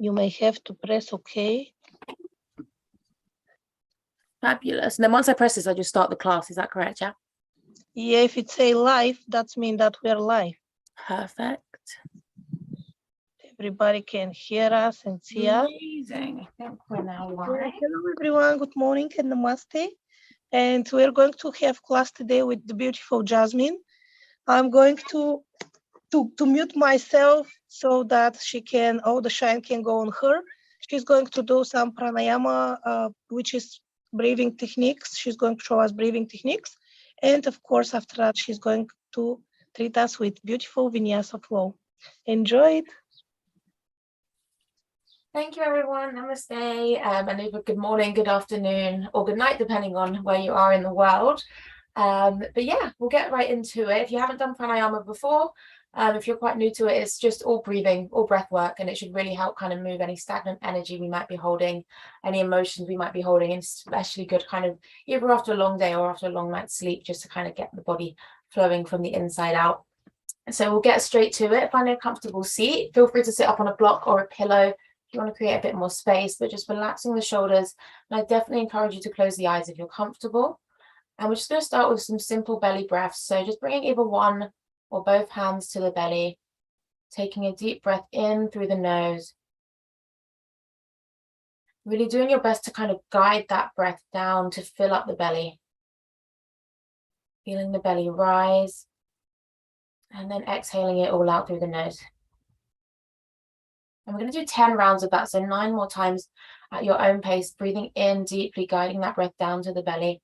You may have to press OK. Fabulous. And then once I press this, I just start the class. Is that correct, yeah? Yeah, if it say live, that means that we're live. Perfect. Everybody can hear us and see us. Amazing. I think we're now live. Hello, everyone. Good morning and namaste. And we're going to have class today with the beautiful Jasmine. I'm going to mute myself so that she can, all the shine can go on her. She's going to do some pranayama, which is breathing techniques. She's going to show us breathing techniques. And of course, after that, she's going to treat us with beautiful vinyasa flow. Enjoy it. Thank you, everyone. Namaste. And either good morning, good afternoon, or good night, depending on where you are in the world. But yeah, we'll get right into it. If you haven't done pranayama before, if you're quite new to it, it's just all breathing, all breath work, and it should really help kind of move any stagnant energy we might be holding, any emotions we might be holding, and especially good kind of either after a long day or after a long night's sleep, just to kind of get the body flowing from the inside out. So we'll get straight to it. Find a comfortable seat. Feel free to sit up on a block or a pillow if you want to create a bit more space, but just relaxing the shoulders. And I definitely encourage you to close the eyes if you're comfortable. And we're just going to start with some simple belly breaths. So just bringing either one or both hands to the belly, taking a deep breath in through the nose. Really doing your best to kind of guide that breath down to fill up the belly. Feeling the belly rise, and then exhaling it all out through the nose. And we're going to do 10 rounds of that, so 9 more times at your own pace, breathing in deeply, guiding that breath down to the belly.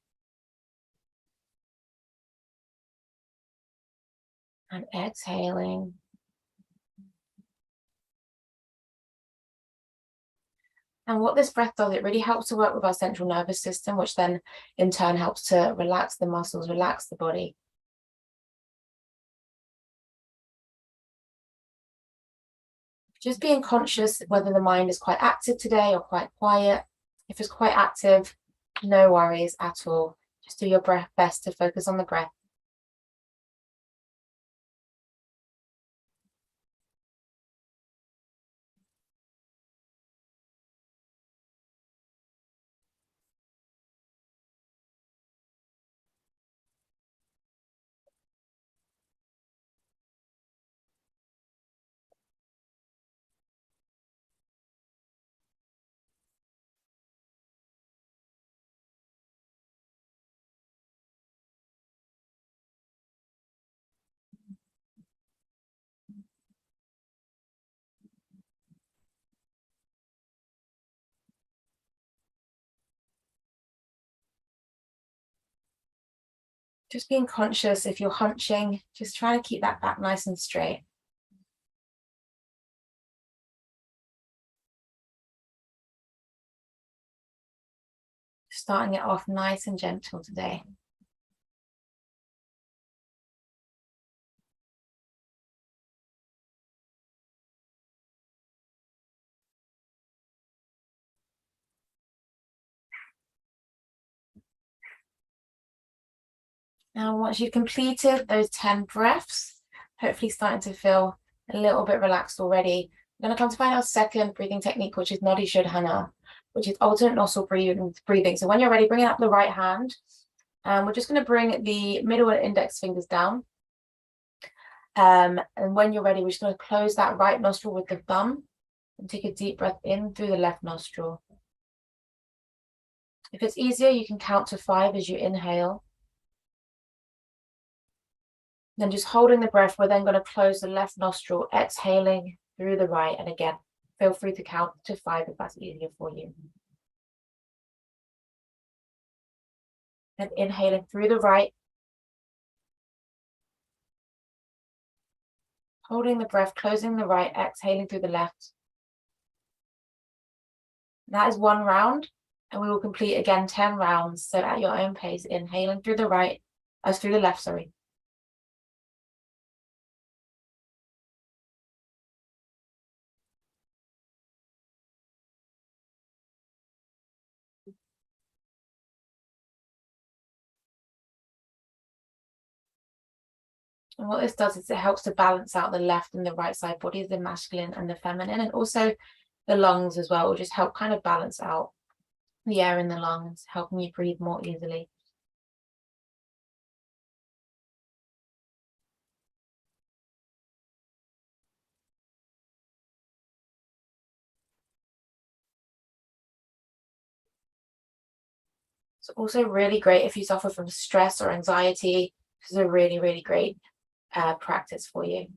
And exhaling. And what this breath does, it really helps to work with our central nervous system, which then in turn helps to relax the muscles, relax the body. Just being conscious whether the mind is quite active today or quite quiet. If it's quite active, no worries at all. Just do your best to focus on the breath. Just being conscious if you're hunching, just try to keep that back nice and straight. Starting it off nice and gentle today. Now, once you've completed those 10 breaths, hopefully starting to feel a little bit relaxed already, we're going to come to find our second breathing technique, which is Nadi Shodhana, which is alternate nostril breathing. So when you're ready, bringing up the right hand, we're just going to bring the middle and index fingers down. And when you're ready, we're just going to close that right nostril with the thumb and take a deep breath in through the left nostril. If it's easier, you can count to 5 as you inhale. Then just holding the breath, we're then going to close the left nostril, exhaling through the right. And again, feel free to count to 5 if that's easier for you. And inhaling through the right. Holding the breath, closing the right, exhaling through the left. That is 1 round, and we will complete again 10 rounds. So at your own pace, inhaling through the right, through the left, sorry. And what this does is it helps to balance out the left and the right side bodies, the masculine and the feminine, and also the lungs as well. It will just help kind of balance out the air in the lungs, helping you breathe more easily. It's also really great if you suffer from stress or anxiety. This is a really, really great practice for you.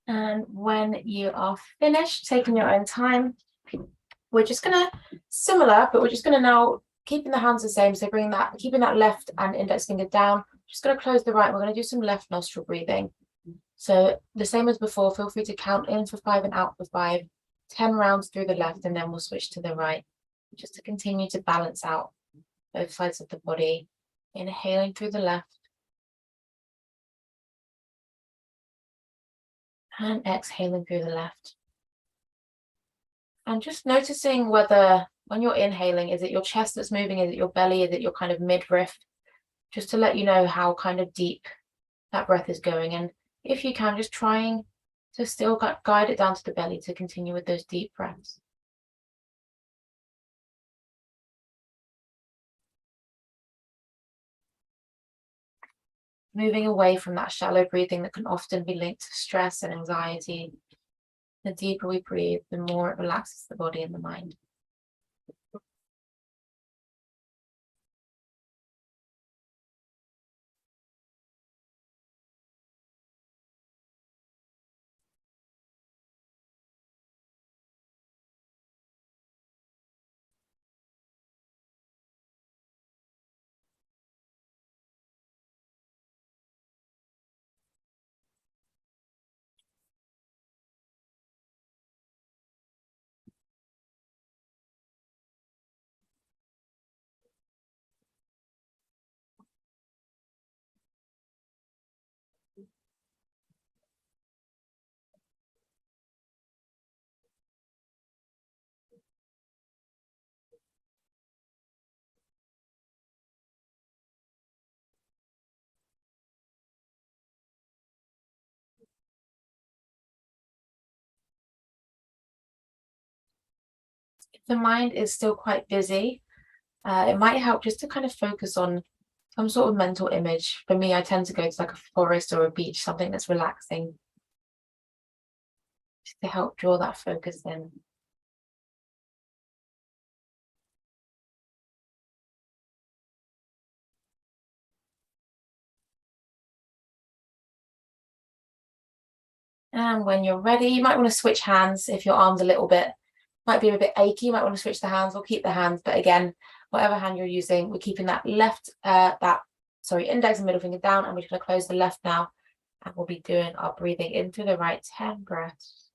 And when you are finished, taking your own time, we're just gonna, similar, but we're just gonna now, keeping the hands the same, so keeping that left and index finger down, just gonna close the right, we're gonna do some left nostril breathing. So the same as before, feel free to count in for 5 and out for 5, 10 rounds through the left, and then we'll switch to the right, just to continue to balance out both sides of the body. Inhaling through the left, and exhaling through the left. And just noticing whether, when you're inhaling, is it your chest that's moving? Is it your belly? Is it your kind of midriff? Just to let you know how kind of deep that breath is going. And if you can, just trying to still guide it down to the belly to continue with those deep breaths. Moving away from that shallow breathing that can often be linked to stress and anxiety. The deeper we breathe, the more it relaxes the body and the mind. If the mind is still quite busy, it might help just to kind of focus on some sort of mental image. For me, I tend to go to like a forest or a beach, something that's relaxing, just to help draw that focus in. And when you're ready, you might want to switch hands if your arm's a little bit, might be a bit achy, you might want to switch the hands or keep the hands. But again, whatever hand you're using, we're keeping that index and middle finger down, and we're going to close the left now. And we'll be doing our breathing into the right 10 breaths.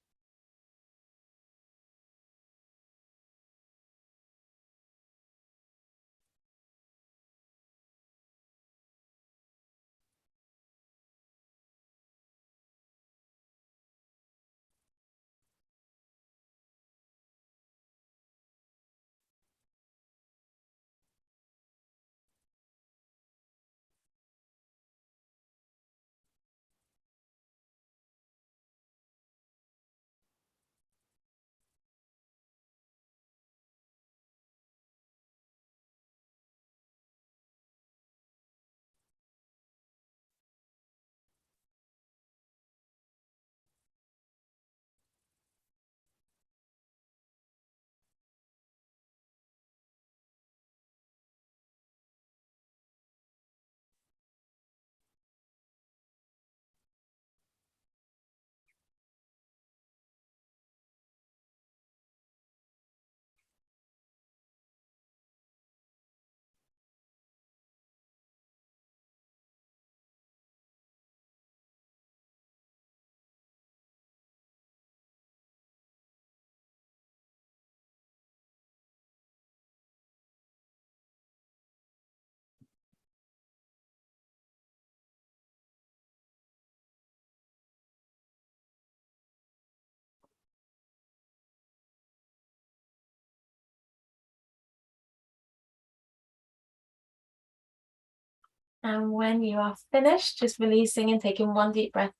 And when you are finished, just releasing and taking one deep breath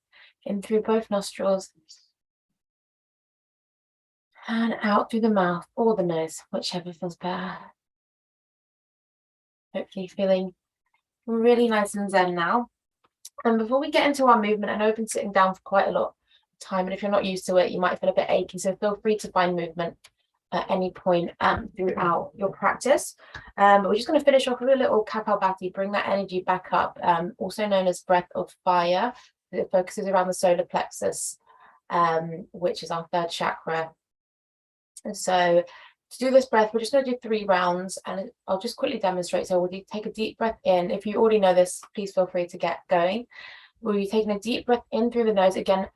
in through both nostrils and out through the mouth or the nose, whichever feels better. Hopefully feeling really nice and zen now. And before we get into our movement, I know I've been sitting down for quite a lot of time, and if you're not used to it, you might feel a bit achy, so feel free to find movement at any point throughout your practice. But we're just going to finish off with a little Kapalbhati, bring that energy back up, also known as breath of fire. It focuses around the solar plexus, which is our third chakra. And so to do this breath, we're just going to do 3 rounds, and I'll just quickly demonstrate. So we'll take a deep breath in. If you already know this, please feel free to get going. We'll be taking a deep breath in through the nose, again,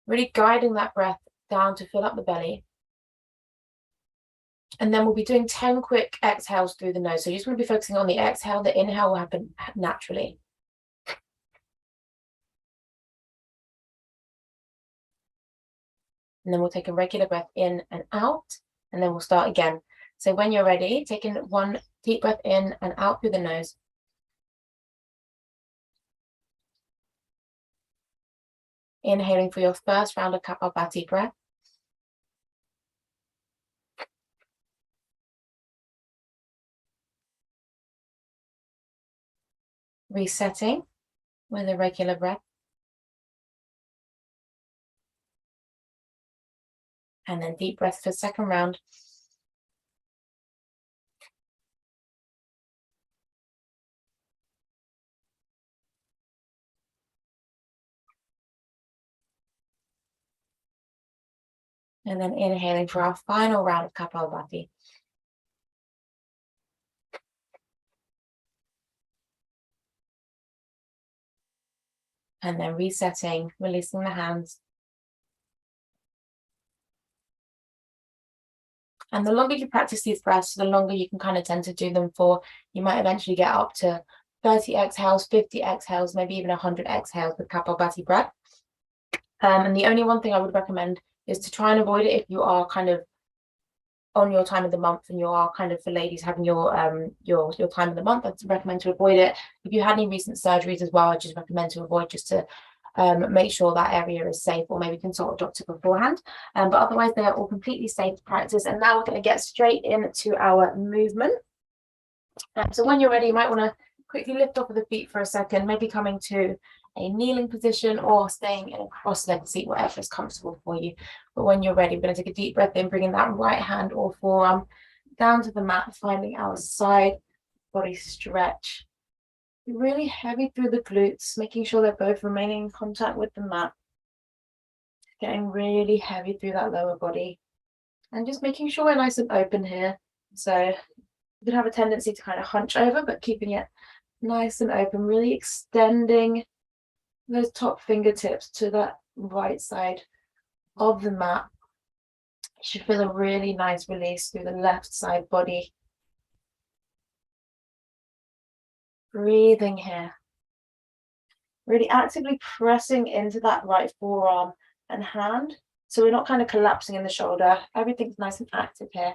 really guiding that breath down to fill up the belly. And then we'll be doing 10 quick exhales through the nose. So you just want to be focusing on the exhale. The inhale will happen naturally. And then we'll take a regular breath in and out, and then we'll start again. So when you're ready, taking one deep breath in and out through the nose. Inhaling for your first round of Kapalbhati breath. Resetting with a regular breath. And then deep breath for second round. And then inhaling for our final round of Kapalbhati. And then resetting, releasing the hands. And the longer you practice these breaths, the longer you can kind of tend to do them for. You might eventually get up to 30 exhales, 50 exhales, maybe even 100 exhales with Kapalbhati breath. And the only one thing I would recommend is to try and avoid it if you are kind of on your time of the month and you are kind of, for ladies, having your time of the month. I'd recommend to avoid it. If you had any recent surgeries as well, I just recommend to avoid, just to make sure that area is safe, or maybe consult a doctor beforehand. But otherwise, they are all completely safe to practice. And now we're going to get straight into our movement. So when you're ready, you might want to quickly lift off of the feet for a second, maybe coming to a kneeling position or staying in a cross-legged seat, whatever is comfortable for you. But when you're ready, we're going to take a deep breath in, bringing that right hand or forearm down to the mat, finding our side body stretch. Really heavy through the glutes, making sure they're both remaining in contact with the mat. Getting really heavy through that lower body. And just making sure we're nice and open here. So you can have a tendency to kind of hunch over, but keeping it nice and open, really extending those top fingertips to that right side of the mat. You should feel a really nice release through the left side body. Breathing here. Really actively pressing into that right forearm and hand. So we're not kind of collapsing in the shoulder. Everything's nice and active here.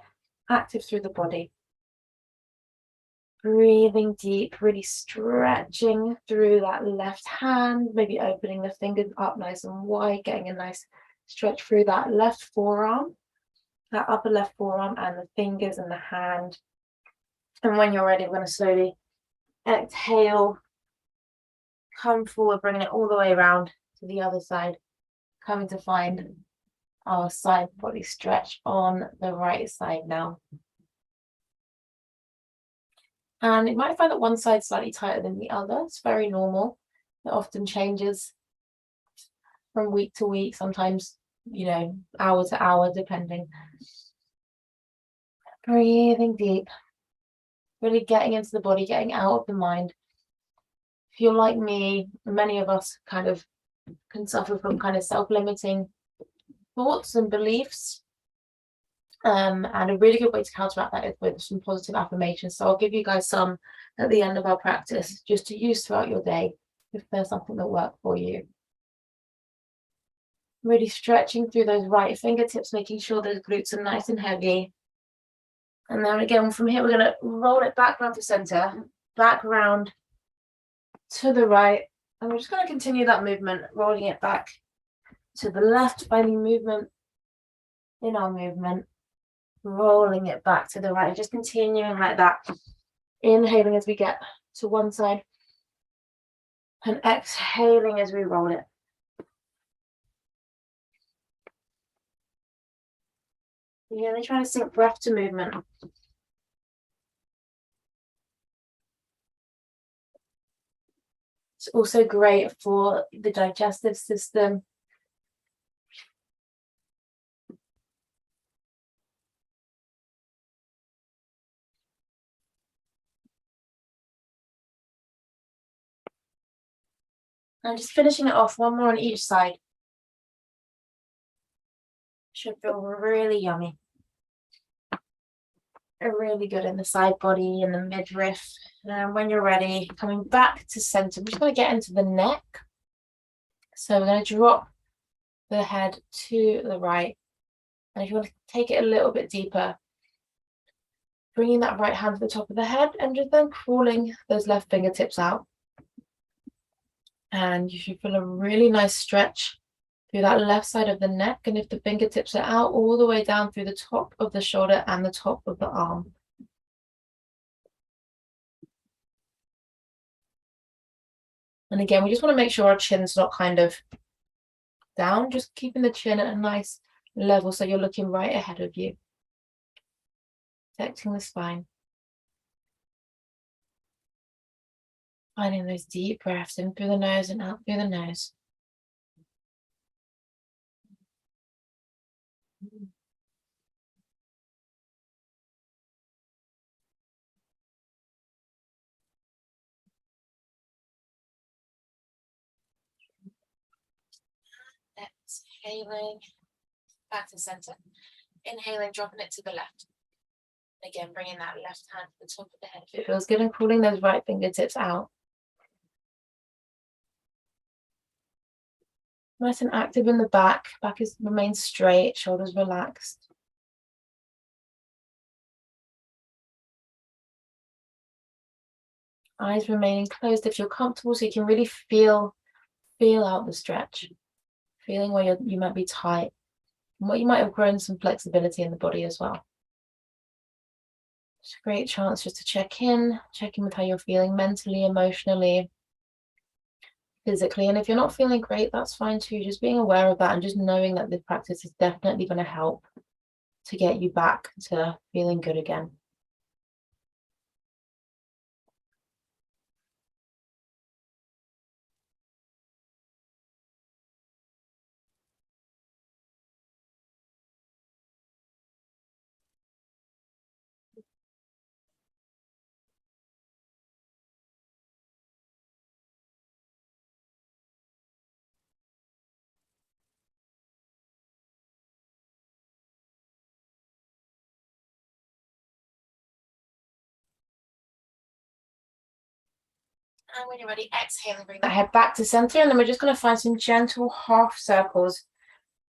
Active through the body. Breathing deep, really stretching through that left hand, maybe opening the fingers up nice and wide, getting a nice stretch through that left forearm, that upper left forearm, and the fingers and the hand. And when you're ready, we're going to slowly exhale, come forward, bringing it all the way around to the other side, coming to find our side body stretch on the right side now. And you might find that one side slightly tighter than the other. It's very normal. It often changes from week to week, sometimes, you know, hour to hour, depending. Breathing deep. Really getting into the body, getting out of the mind. If you're like me, many of us kind of can suffer from kind of self-limiting thoughts and beliefs. And a really good way to counteract that is with some positive affirmations. So I'll give you guys some at the end of our practice, just to use throughout your day if there's something that worked for you. Really stretching through those right fingertips, making sure those glutes are nice and heavy. And then again, from here, we're going to roll it back round to center, back round to the right. And we're just going to continue that movement, rolling it back to the left, finding movement in our movement, rolling it back to the right, just continuing like that. Inhaling as we get to one side and exhaling as we roll it. Really trying to sync breath to movement. It's also great for the digestive system. And just finishing it off, one more on each side. Should feel really yummy. Really good in the side body and the midriff. And when you're ready, coming back to center, we're just going to get into the neck. So we're going to drop the head to the right. And if you want to take it a little bit deeper, bringing that right hand to the top of the head and just then crawling those left fingertips out. And you should feel a really nice stretch through that left side of the neck. And if the fingertips are out, all the way down through the top of the shoulder and the top of the arm. And again, we just want to make sure our chin's not kind of down, just keeping the chin at a nice level so you're looking right ahead of you. Protecting the spine. Finding those deep breaths in through the nose and out through the nose. Exhaling back to center. Inhaling, dropping it to the left. Again, bringing that left hand to the top of the head. If it feels good, and crawling those right fingertips out. Nice and active in the back. Back remains straight, shoulders relaxed. Eyes remaining closed if you're comfortable, so you can really feel out the stretch. Feeling where you might be tight. And what you might have grown some flexibility in the body as well. It's a great chance just to check in with how you're feeling mentally, emotionally, physically. And if you're not feeling great, that's fine too. Just being aware of that and just knowing that this practice is definitely going to help to get you back to feeling good again. And when you're ready, exhaling, bring that head back to center. And then we're just going to find some gentle half circles,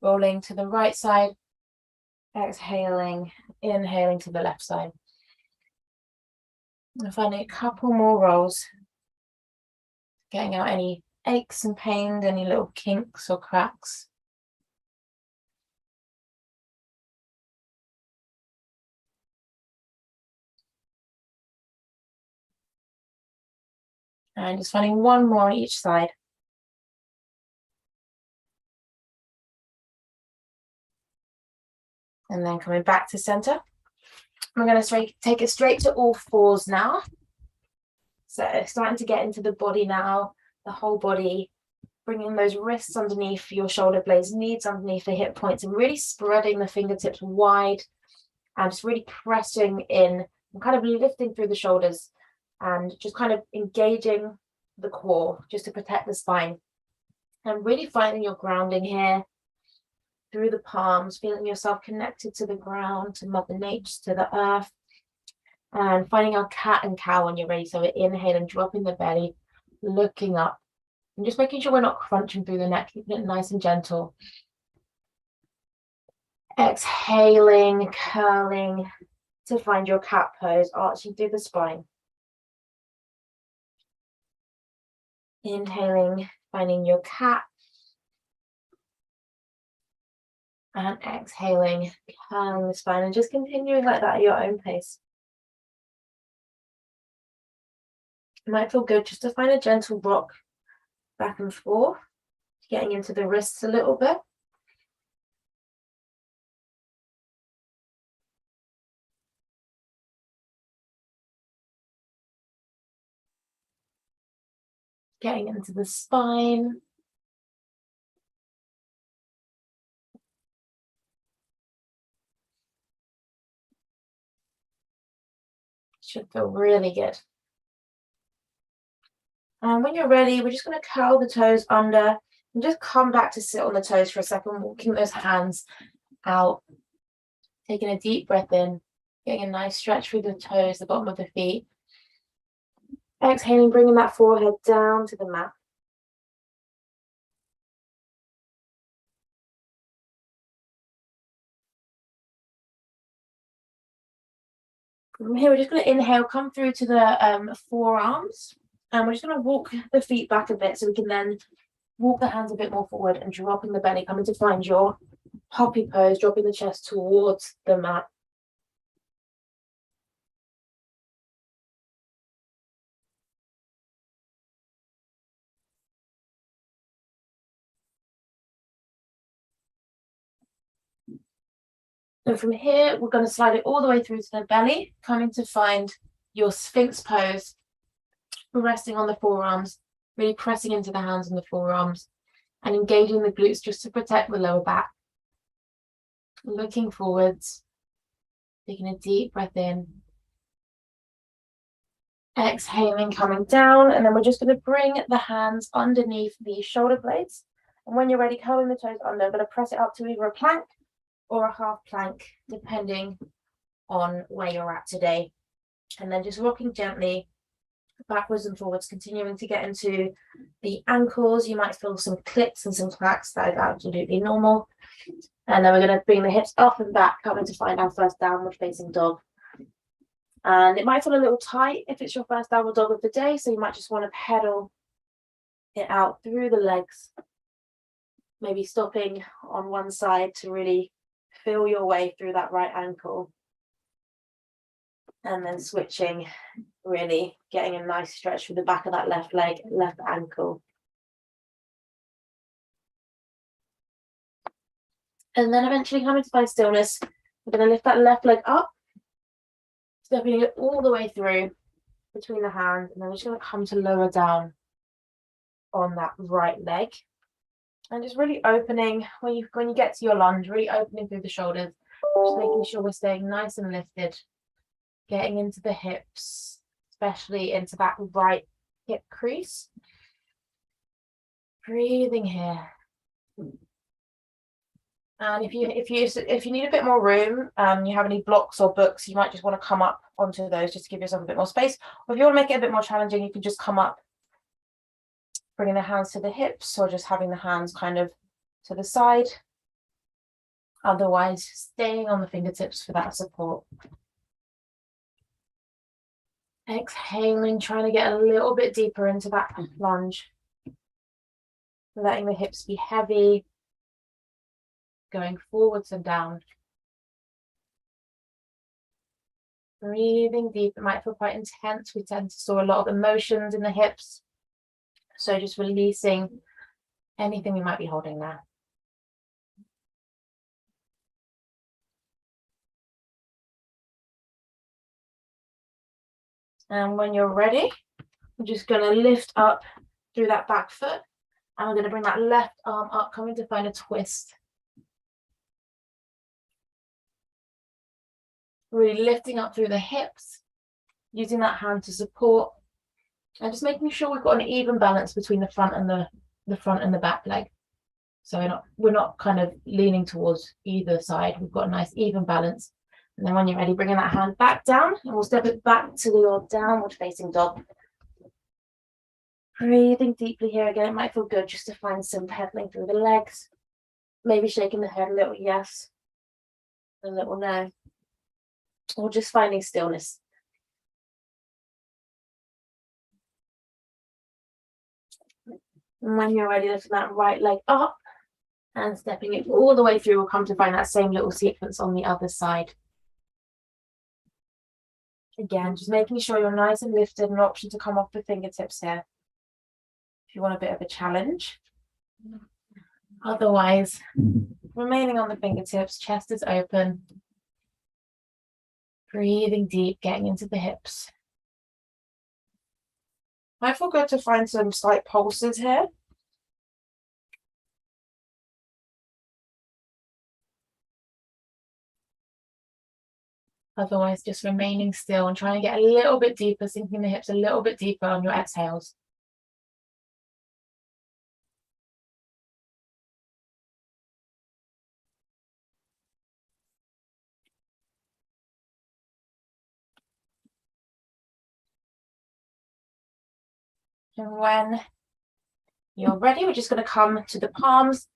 rolling to the right side, exhaling, inhaling to the left side. And finding a couple more rolls, getting out any aches and pains, any little kinks or cracks. And just finding one more on each side. And then coming back to center. We're going to take it straight to all fours now. So starting to get into the body now, the whole body, bringing those wrists underneath your shoulder blades, knees underneath the hip points, and really spreading the fingertips wide and just really pressing in and kind of lifting through the shoulders and just kind of engaging the core just to protect the spine. And really finding your grounding here through the palms, feeling yourself connected to the ground, to Mother Nature, to the earth. And finding our cat and cow when you're ready. So we're inhaling, dropping the belly, looking up, and just making sure we're not crunching through the neck, keeping it nice and gentle. Exhaling, curling to find your cat pose, arching through the spine. Inhaling, finding your cat. And exhaling, curling the spine, and just continuing like that at your own pace. It might feel good just to find a gentle rock back and forth, getting into the wrists a little bit. Getting into the spine. Should feel really good. And when you're ready, we're just going to curl the toes under and just come back to sit on the toes for a second, walking those hands out. Taking a deep breath in, getting a nice stretch through the toes, the bottom of the feet. Exhaling, bringing that forehead down to the mat. From here, we're just going to inhale, come through to the forearms, and we're just going to walk the feet back a bit so we can then walk the hands a bit more forward and dropping the belly, coming to find your puppy pose, dropping the chest towards the mat. And from here, we're going to slide it all the way through to the belly, coming to find your Sphinx pose, resting on the forearms, really pressing into the hands and the forearms, and engaging the glutes just to protect the lower back. Looking forwards, taking a deep breath in. Exhaling, coming down, and then we're just going to bring the hands underneath the shoulder blades. And when you're ready, curling the toes under, I'm going to press it up to either a plank or a half plank, depending on where you're at today. And then just rocking gently backwards and forwards, continuing to get into the ankles. You might feel some clicks and some clacks. That is absolutely normal. And then we're going to bring the hips up and back, coming to find our first downward facing dog. And it might feel a little tight if it's your first downward dog of the day, so you might just want to pedal it out through the legs, maybe stopping on one side to really feel your way through that right ankle, and then switching, really getting a nice stretch through the back of that left leg, left ankle. And then eventually coming to find stillness, we're going to lift that left leg up, stepping it all the way through between the hands, and then we're just going to come to lower down on that right leg. And just really opening, when you get to your lunge, really opening through the shoulders, just making sure we're staying nice and lifted, getting into the hips, especially into that right hip crease. Breathing here. And if you need a bit more room, you have any blocks or books, you might just want to come up onto those just to give yourself a bit more space. Or if you want to make it a bit more challenging, you can just come up, bringing the hands to the hips, or just having the hands kind of to the side. Otherwise, staying on the fingertips for that support. Exhaling, trying to get a little bit deeper into that lunge. Letting the hips be heavy. Going forwards and down. Breathing deep. It might feel quite intense. We tend to store a lot of emotions in the hips. So just releasing anything we might be holding there. And when you're ready, we're just going to lift up through that back foot. And we're going to bring that left arm up, coming to find a twist. Really lifting up through the hips, using that hand to support, and just making sure we've got an even balance between the front and the back leg. So we're not kind of leaning towards either side. We've got a nice even balance. And then when you're ready, bringing that hand back down, and we'll step it back to your downward facing dog. Breathing deeply here again. It might feel good just to find some pedaling through the legs, maybe shaking the head a little yes, a little no, or just finding stillness. And when you're ready, lifting that right leg up and stepping it all the way through. We'll come to find that same little sequence on the other side. Again, just making sure you're nice and lifted, an option to come off the fingertips here if you want a bit of a challenge. Otherwise, remaining on the fingertips, chest is open. Breathing deep, getting into the hips. I forgot to find some slight pulses here. Otherwise, just remaining still and trying to get a little bit deeper, sinking the hips a little bit deeper on your exhales. And when you're ready, we're just going to come to the palms,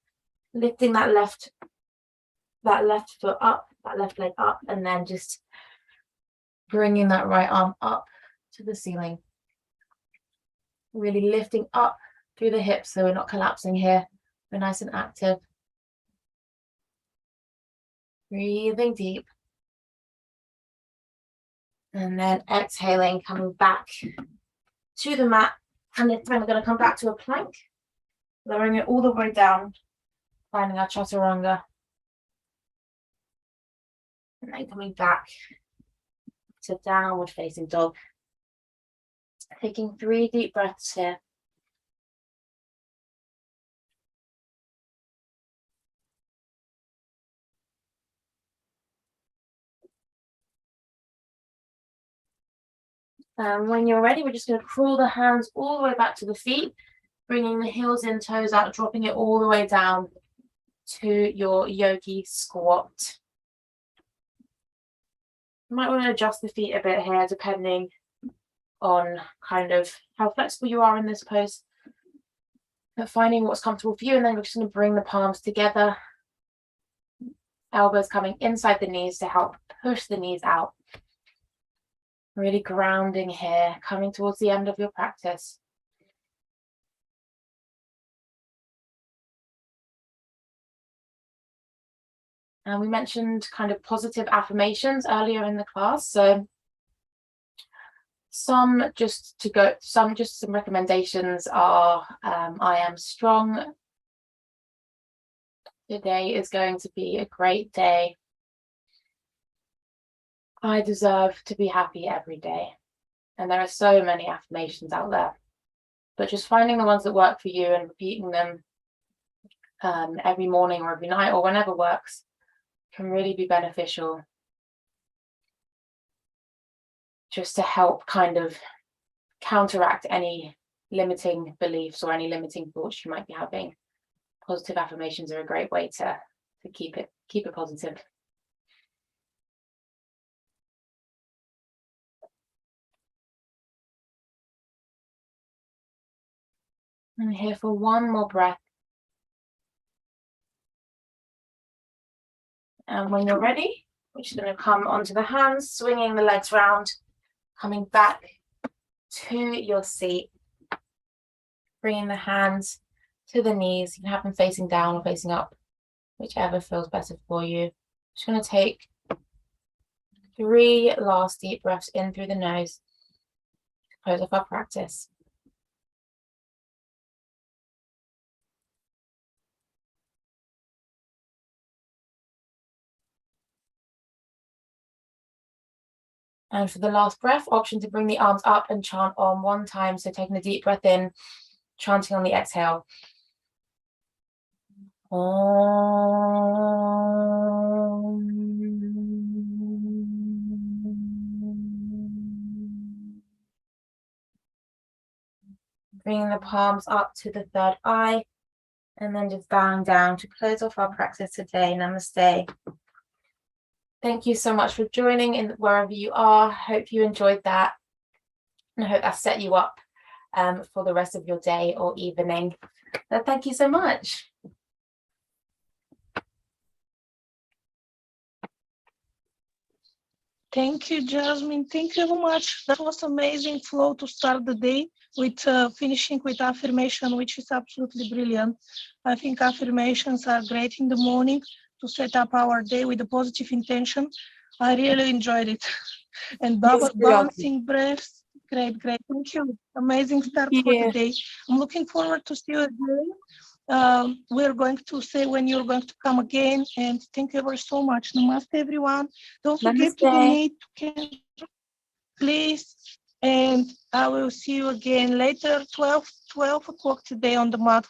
lifting that left foot up, that left leg up, and then just bringing that right arm up to the ceiling. Really lifting up through the hips so we're not collapsing here. We're nice and active. Breathing deep. And then exhaling, coming back to the mat. And this time we're going to come back to a plank, lowering it all the way down, finding our chaturanga. And then coming back to downward facing dog. Taking 3 deep breaths here. And when you're ready, we're just going to crawl the hands all the way back to the feet, bringing the heels in, toes out, dropping it all the way down to your yogi squat. You might want to adjust the feet a bit here, depending on kind of how flexible you are in this pose. But finding what's comfortable for you, and then we're just going to bring the palms together, elbows coming inside the knees to help push the knees out. Really grounding here, coming towards the end of your practice. And we mentioned kind of positive affirmations earlier in the class. So some recommendations are, I am strong. Today is going to be a great day. I deserve to be happy every day. And there are so many affirmations out there, but just finding the ones that work for you and repeating them every morning or every night or whenever works can really be beneficial, just to help kind of counteract any limiting beliefs or any limiting thoughts you might be having. Positive affirmations are a great way to keep it positive. I'm here for one more breath. And when you're ready, we're just going to come onto the hands, swinging the legs round, coming back to your seat, bringing the hands to the knees. You can have them facing down or facing up, whichever feels better for you. Just going to take 3 last deep breaths in through the nose to close off our practice. And for the last breath, option to bring the arms up and chant Om 1 time. So taking a deep breath in, chanting on the exhale. Om. Bringing the palms up to the third eye, and then just bowing down to close off our practice today. Namaste. Thank you so much for joining in wherever you are. Hope you enjoyed that, and I hope that set you up for the rest of your day or evening. So thank you so much. Thank you, Jasmine. Thank you very much. That was amazing flow to start the day. with finishing with affirmation, which is absolutely brilliant. I think affirmations are great in the morning to set up our day with a positive intention. I really enjoyed it. And bouncing breaths, great. Thank you. Amazing start for the day. I'm looking forward to see you again. We're going to say when you're going to come again, and thank you ever so much. Namaste, everyone. Don't forget to donate to cancer, please. And I will see you again later, 12 o'clock today on the mat